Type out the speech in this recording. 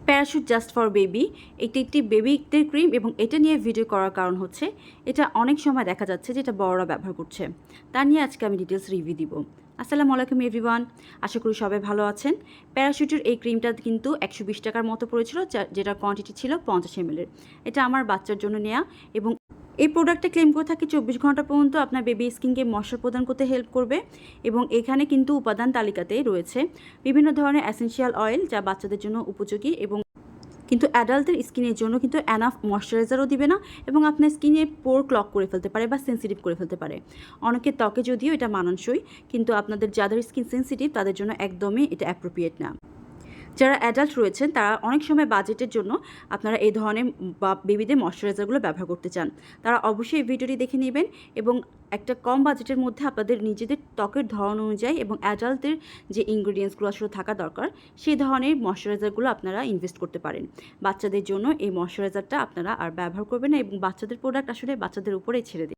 Parachute just for baby এটি একটি বেবিদের ক্রিম এবং এটা নিয়ে ভিডিও করার কারণ হচ্ছে এটা অনেক সময় দেখা যাচ্ছে যে এটা বড়রা ব্যবহার করছে। তা নিয়ে আজকে আমি ডিটেলস রিভিউ দিব। আসসালামু আলাইকুম এভরিওয়ান, আশা করি সবাই ভালো আছেন। প্যারাশুটের এই ক্রিমটা কিন্তু 120 টাকার মতো পড়েছিল, যেটার কোয়ান্টিটি ছিল 50 ml। এটা আমার বাচ্চার জন্য নেওয়া এবং এই প্রোডাক্টটা ক্লেম করে থাকে 24 ঘন্টা পর্যন্ত আপনার বেবি স্কিনকে ময়শ্চার প্রদান করতে হেল্প করবে। এবং এখানে কিন্তু উপাদান তালিকাতেই রয়েছে বিভিন্ন ধরনের এসেনশিয়াল অয়েল যা বাচ্চাদের জন্য উপযোগী এবং কিন্তু অ্যাডাল্টের স্কিনের জন্য কিন্তু এনাফ ময়শ্চারাইজারও দিবে না এবং আপনার স্কিনে পোর ক্লক করে ফেলতে পারে বা সেন্সিটিভ করে ফেলতে পারে। অনেকের ত্বকে যদিও এটা মানানসই, কিন্তু আপনাদের যাদের স্কিন সেন্সিটিভ তাদের জন্য একদমই এটা অ্যাপ্রোপ্রিয়েট না। যারা অ্যাডাল্ট রয়েছেন তারা অনেক সময় বাজেটের জন্য আপনারা এই ধরনের বা বেবিদের ময়শ্চারাইজারগুলো ব্যবহার করতে চান, তারা অবশ্যই এই ভিডিওটি দেখে নেবেন এবং একটা কম বাজেটের মধ্যে আপনাদের নিজেদের ত্বকের ধরন অনুযায়ী এবং অ্যাডাল্টের যে ইনগ্রিডিয়েন্টসগুলো আসলে থাকা দরকার সেই ধরনের ময়শ্চারাইজারগুলো আপনারা ইনভেস্ট করতে পারেন। বাচ্চাদের জন্য এই ময়শ্চারাইজারটা আপনারা আর ব্যবহার করবেন না এবং বাচ্চাদের প্রোডাক্ট আসলে বাচ্চাদের উপরেই ছেড়ে দিন।